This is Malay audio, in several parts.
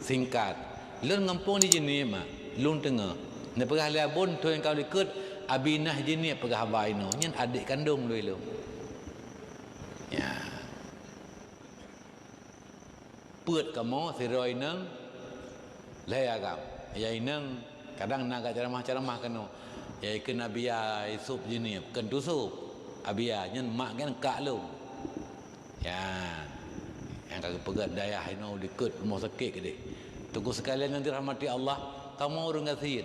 singkat lun ngampung di jenis mak lun tengah ne pegah labun tu yang kau ikut abinah jenis pegah baino nyen adik kandung lu ilum ya put kamu siroi nang layagam ya inang kadang nak ceramah kanu ya ikan abia sup jenis kentu sup abia nyen mak kan kak lu ya yang kagak pegat daya ino dikut rumah sakit ke dia tunggu sekalian yang dirahmati Allah kamu urung gasin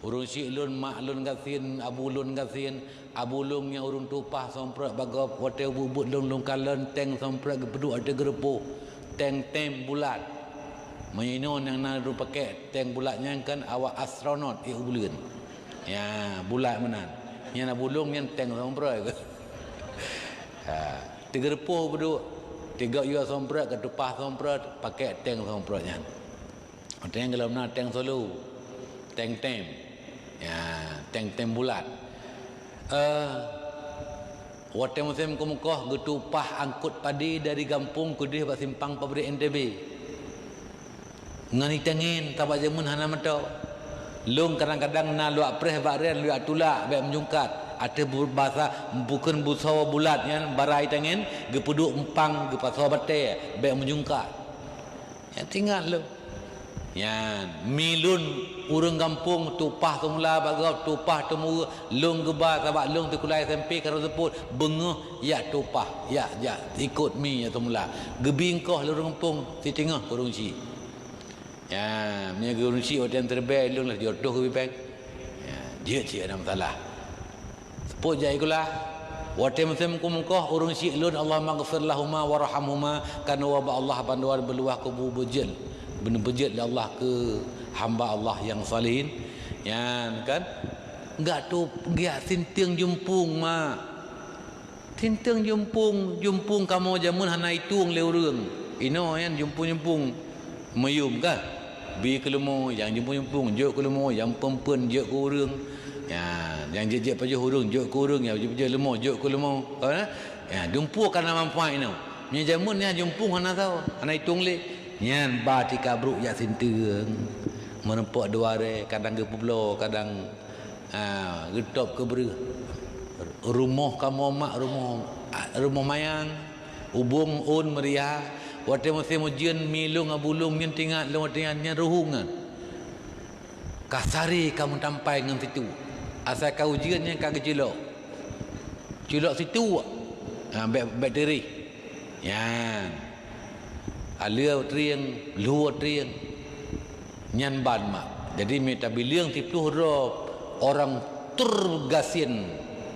urung si lun mak lun gasin abu lun gasin abu lun yang urung tupah somprak bagop hotel bubut lun kalen teng somprak geduk ada gerepuh teng bulat menyinon yang naru pakai teng bulatnya kan awak astronot bulan ya bulat menan yang abu lun yang teng somprak tiga repuh berdua tiga ia somprat ketupah somprat pakai tank sompratnya tank kalau nak tank solo tank ya tank bulat waktu musim kemukoh getupah angkut padi dari kampung ke dia simpang pabrik NTB ngani tengin tabak jamun hana matau lung kadang-kadang na luak preh bakrian luak tulak baik menjungkat ada bahasa bukan busawa bulat yang barai tangan gepuduk empang gepasawa bate baik menjungkat yang tinggal lu yan milun urang kampung tupah semula bagau tupah temu lung geba sabak lung tekulai SMP karo seput bengah ya tupah ya ikut mi ya semula gebingkoh lurung kampung si tengah kurung si ya punya kurung si orang terbaik lung lah jodoh ke bibang ya dia cik ada masalah seput jai kula waktu musim kumukoh urung si lun Allah maghfir lahuma warhamhuma kana wa Allah panduan beluah kubu bejel benar bejel Allah ke hamba Allah yang salihin ya kan enggak tu enggak sinting jumpung mak sinting jumpung kamu jamun hana itung leurung ino yan jumpung mayum kan bi kelemo yang jumpung jok kelemo yang pempen jok ke urang ya yang jejak paje hurung jok ke urang ya paje lemo jok ke lemo ya jumpu kana mampuan ino nya jamun nya jumpung hana tahu hana itung le nyan ba tikabruk ya sinteung menempok duare kadang ke publo kadang getop ke bereh rumah kamu mak rumah mayang ubung un meriah waktu musim ujian milung abulung yang tinggal lewat tinggalnya ruhungan kasari kamu tampai dengan situ asal kau ujiannya kagak cilok situ bakteri ya alia triang luar triang nyan ban mak jadi minta bilang 10 rob orang tergasin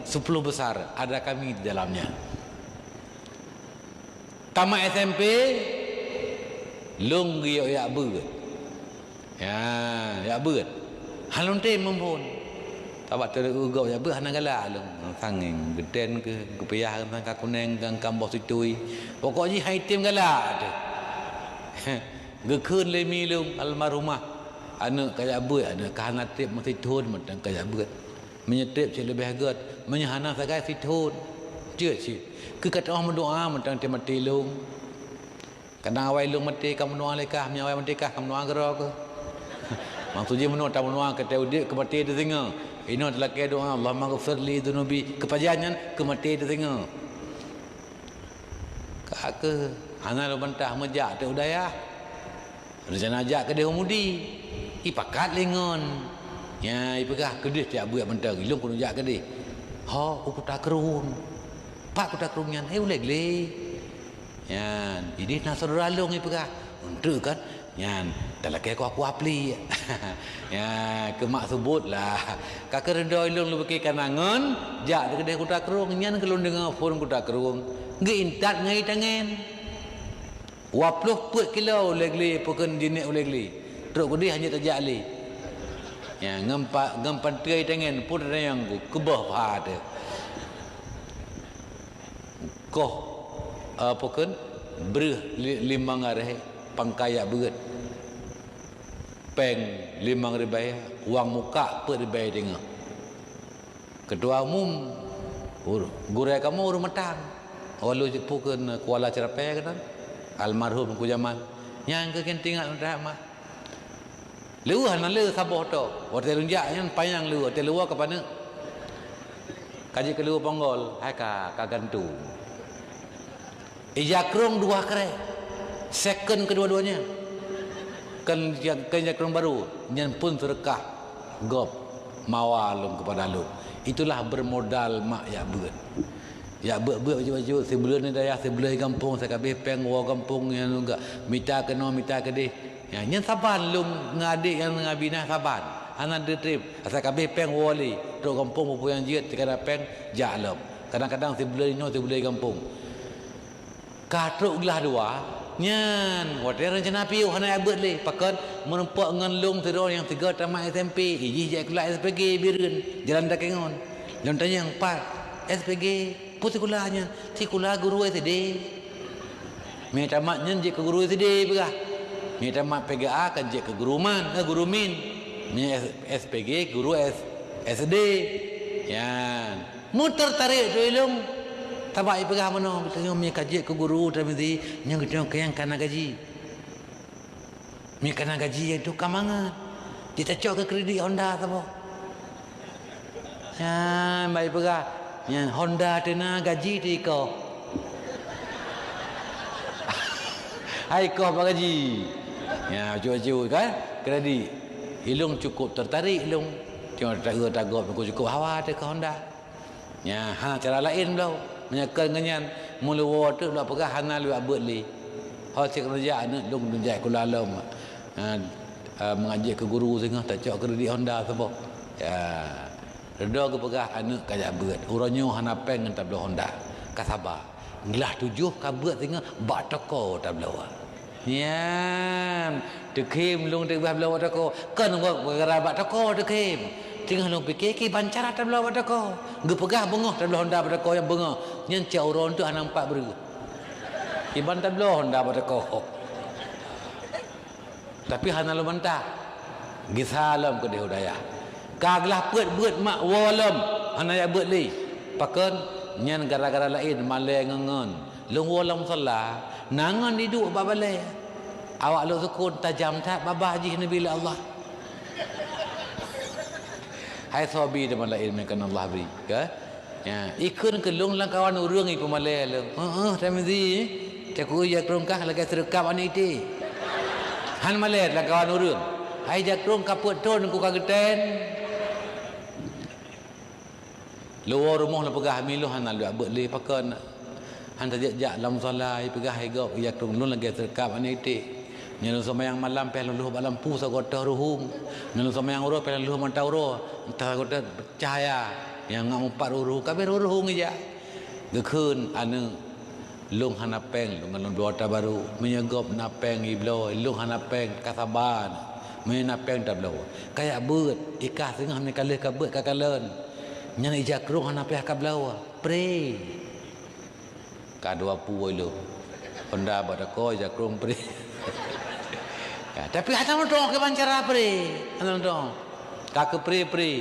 10 besar ada kami di dalamnya tamat SMP lung giok ya beut ya beut halun te mempun tabak terugau ya beut hana gala lung sanging geden ke kepiah kan kakuneng kang kambos situi pokoknya hai tim gala tu gekeun le mi lung almarhumah anak kayak beut ada kahana tip masih thun mentang kayak beut menyetip cik lebih agat menyahana sagai situn dia cik ke kata orang berdoa mentang dia mati lung kadang awal lung mati kamu doa lekah punya awal mati kah kamu doa gerok ke maksudnya menurut tamu doa kata udik ke mati dia tengah ini adalah kaya doa Allah maghfir li dhunubi kepajangan ke mati dia tengah kak ke hana lu bantah mejak tak udaya rencana ajak ke dia umudi ipakat lengon ya ipakah ke dia tiap buat mentang ilung kuno jak ke dia ha aku tak kerung pak kuda kerungan uleg yan ini nak saudara long ipakah untuk kan yan dalake aku apli ya ke mak sebutlah kakak rendah ilung lu pakai kanangan jak de kuda kerung nyan kelun dengan phone kuda kerung ngi intat ngai tangan 20 kilo uleg pokon jenis uleg teruk kudi hanya terjak li ya ngempan trai tangan pun yang kebah pada koh apa kan bereh 5 hari pangkaya berat peng 5 ribai uang muka per ribai tengah ketua umum gurai kamu urut matang walau pukul kuala cerapai kan almarhum ku zaman yang ke kentingat dah mah lu hana lu sabah to hotel runjak yang payang lu hotel luar ke mana kaji ke lu ponggol hai ka gantung ijakrong dua kere second kedua-duanya kan ijakrong baru nyen pun sedekah gop mawa lum kepada lu itulah bermodal mak ya buat baju sebulan ni daya sebulan kampung saya kabeh peng wa kampung yang enggak minta kena minta ke deh ya nyen saban lum ngadik yang ngabina saban anak de trip saya kabeh peng wali dok kampung pupu yang jiat kada peng jalem kadang-kadang sebulan ni sebulan kampung katruk gelah dua nyen hotel rencana piu hana abet le pakan merempak ngan lung teror yang tiga tamat SMP iji jak kelas SPG birun jalan dakengon dan tanya yang 4 SPG putih kulanya si kula guru SD mi tamat nyen je ke guru SD begah mi tamat PGA kan je ke guru man guru min mi SPG guru SD ya muter tarik tu ilung tabai pegah mano tengok mi kaji ke guru tapi yang kita yang kana gaji mi kana gaji itu kamangan kita cok ke kredit Honda sabo ya baik pegah yang Honda tena gaji ti ko hai ko gaji ya cucu kan kredit ilung cukup tertarik ilung cuma tagap aku cukup hawa ke Honda ya ha cara lain belau menyakan ngenyan mula water belau pegah hana lu abet li ha cek kerja anak lung dunjai kula alam mengaji ke guru sehingga tak cok kredit Honda sabo ya reda ke pegah anak kajak beut uranyo hana peng dengan tablo Honda kasaba gelah 7 ka beut sehingga bak toko tablo nyan dekim lung de tablo toko kan gara bak toko dekim tinggal lung fikir ki bancara tablo toko ge pegah bengah tablo Honda toko yang bengah nyan cak uron tu hana 4 beru iban tablo Honda toko tapi hana lu mentah gisalam ke dehudaya kaglah buat mak walam hana ya buat li pakan nyan gara-gara lain malai ngengen lung walam salah nangan diduk babale awak lu sukun tajam tak babah haji nabi Allah hai sabi de malai mekan Allah beri ke ya ikun ke lung lang kawan urang iku malai lu tamzi caku ya krongkah lagi serekap ani ti han malai lang kawan urang hai jakrong kaput ton ku kageten luar rumah lah pegah miluh hana lu abet le pakan han tajak lam solai pegah hegop ya tung lun lagi terkap ani ti nyen sembahyang malam pe lu balam pu sagota ruhung nyen sembahyang ro pe lu mantau ro entah gota cahaya yang ngam 4 uru kabeh ruhung ja gekeun anu lung hana peng lung ngalun dua baru menyegop na peng iblo lung hana peng kasaban mena peng tablo kayak beut ikah sengah ni kalih ka beut ka kalen nyan ijakrung hana peh kablawa pre kadua puoi lu Honda badako ijakrung pre ya, tapi hata dong ke bancara pre hana dong ka ke pre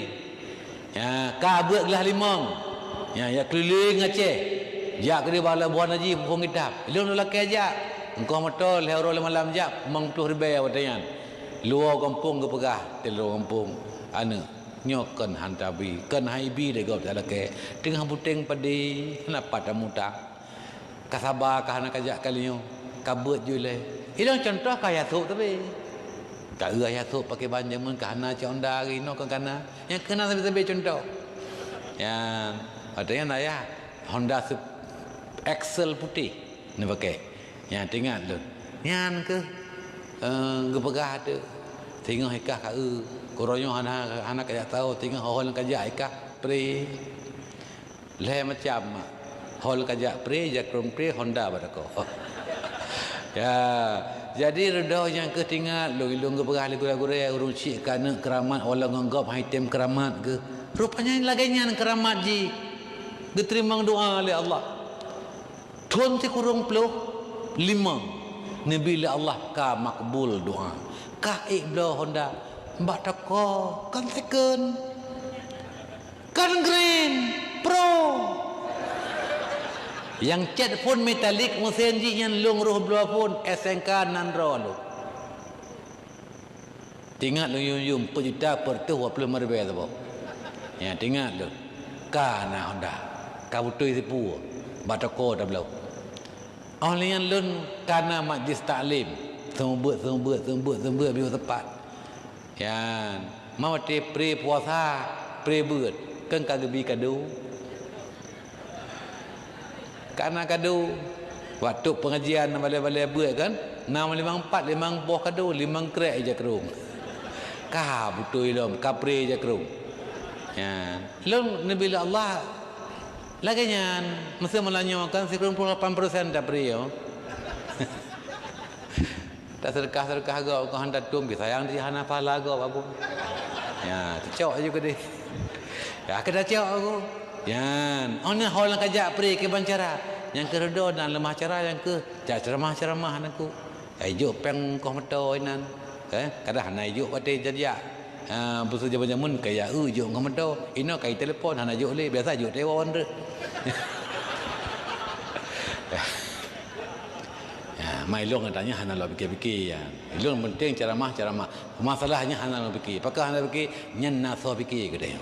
ya ka buat gelah limang ya keliling Aceh jak ke bala buan haji pung idap ilung lelaki aja engkau motol hero malam jak 50 ribu wadayan luar kampung ke pegah luar kampung anu nyokan hantabi kan haibi de gop ala ke tengah puteng padi kenapa tamu tak kasaba kahana kajak kaliyo kabut jule hilang contoh kaya tu tapi ka ya tu pakai banjamun kahana conda rino kan kana yang kena tapi contoh yang ada yang ayah Honda Excel putih ni pakai yang tinggal lu yang ke gepegah tu tengok hikah ka koronyo anak kaya tahu tengok hol kajak ikah pre le macam hol kajak pre jakrum pre Honda badako ya jadi redah yang ke tinggal lu ke pegah gura-gura urung cik kana keramat wala nganggap item keramat ke rupanya laganya keramat ji diterima doa oleh Allah tuan ti kurung peluh 5 nabi Allah ka makbul doa ka iblo Honda mbak toko kan second kan green pro Yang cat pun metalik mesin ji yang lung roh bela pun SNK nan ro lu. Tingat lu yum per juta per tu 20 ribu tu. Ya tingat lu. Kana Honda. Ka butui sipu. Batako dah belau. Oleh yang lun kana majlis taklim. Sembut biar tepat. Ya, mau pre puasa, pre beut. Kan kagebi kadu. Karena kadu waktu pengajian balai-balai beut kan, 654 5 buah kadu, 5 krek je kerung. Ka butui lom, ka pre je kerung. Ya, lun nabi Allah laginya mesti melanyakan 98% dah pre yo. Tak sedekah kau hendak tum ke sayang di hana pahala kau aku. Ya, tercok juga deh. Ya, kena cok aku. Yan, ona hol kajak pri ke bancara. Yang ke redo dan lemah cara yang ke ceramah aku. Ayo peng kau meto inan. Kadah hana ayo pate jadiak. Busu jaman-jaman kaya ujuk kau meto. Ino kai telefon hana ayo le biasa ayo tewon re. Mai long katanya hana lo fikir-fikir ya. Long penting ceramah. Masalahnya hana lo fikir. Apakah hana fikir? Nyenna so fikir ke dia.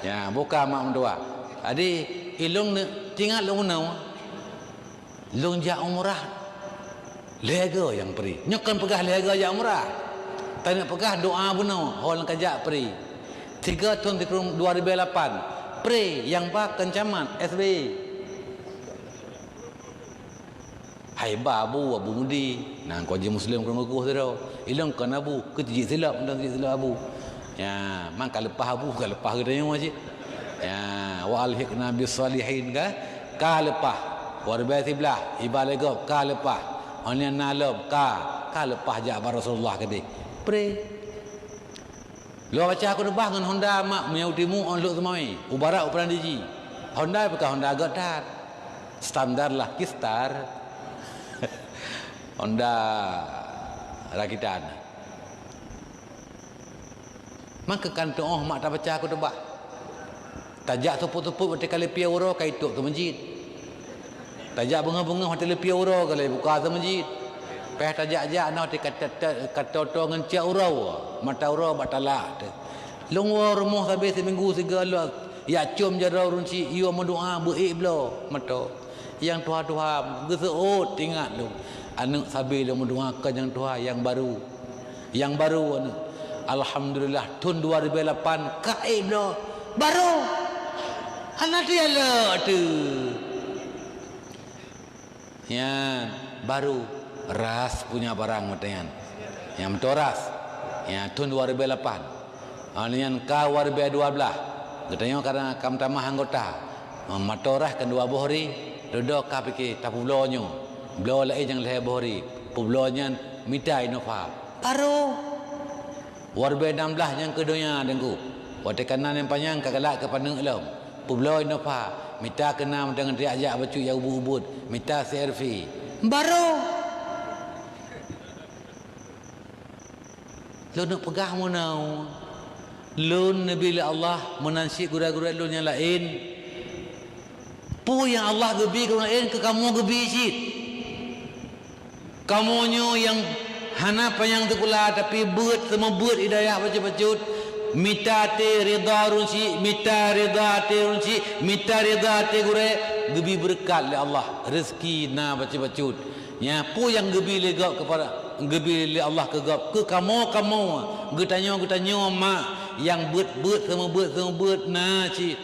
Ya, buka mak mendoa. Adi ilung tinggal long nau. Long ja umrah. Lega yang peri. Nyokan pegah lega ja umrah. Tak nak pegah doa bunau. Hol kajak peri. 3 tahun 2008. Peri yang pak kencaman SB. Hai babu Abu Mudi. Nah, kau je Muslim kena aku saudara. Ilang kan Abu ketiji silap dan ketiji silap Abu. Ya, mang kalepah Abu kalepah ke dia macam. Ya, wa alhiqna bis salihin ka lepah. Warbai tiblah ibalegop ka lepah. Onya nalob ka lepah ja Rasulullah ke dia. Pre. Lo baca aku dah dengan Honda mak menyaudimu on lu semai. Ubarak uparan diji. Honda bukan Honda Goddard. Standar lah kistar. Honda rakitan. Maka kan doa mak tak baca aku tebak. Tajak tupuk-tupuk hotel kali pia euro kai tok ke masjid. Tajak bunga-bunga hotel pia euro kali buka ke masjid. Peh tajak-jak nak hotel kata dengan cia euro. Mata euro batala. Lungwa rumah habis seminggu segala. Ya cum jara runci iyo mendoa beik belo mato. Yang tua-tua geseut ingat lu. Anak sabi lu mendoakan yang tua yang baru. Yang baru anak. Alhamdulillah tahun 2008 kaib lo baru. Anak dia lo tu. Ya baru ras punya barang matayan. Yang mentoras. Ya tahun 2008. Anian ka 2012. Katanya karena kam tamah anggota. Matoras kan 2 hari duduk ka fikir tak publonyo. Blo lai jang leh bohri. Publonyo mita inova. Baru. Warbe 16 yang keduanya dengku. Wate kanan yang panjang kagalak ke pandang elom. Publo inova. Mita kena dengan dia ajak bacu ya ubud. Mita servi. Baru. Lu nak pegah mu nau. Lu nabi Allah menansik gura-gura lu yang lain. Pu yang Allah gebi ke lain ke kamu gebi cit. Kamunyo yang hana payang tu pula tapi buat semua buat hidayah baca-bacut. Mita te rida runci, mita rida te runci, mita rida te gure gebi berkat le Allah. Rezeki na baca-bacut. Ya pu yang gebi legap kepada gebi le Allah ke gap ke kamu getanyo mak yang buat semua buat na cit.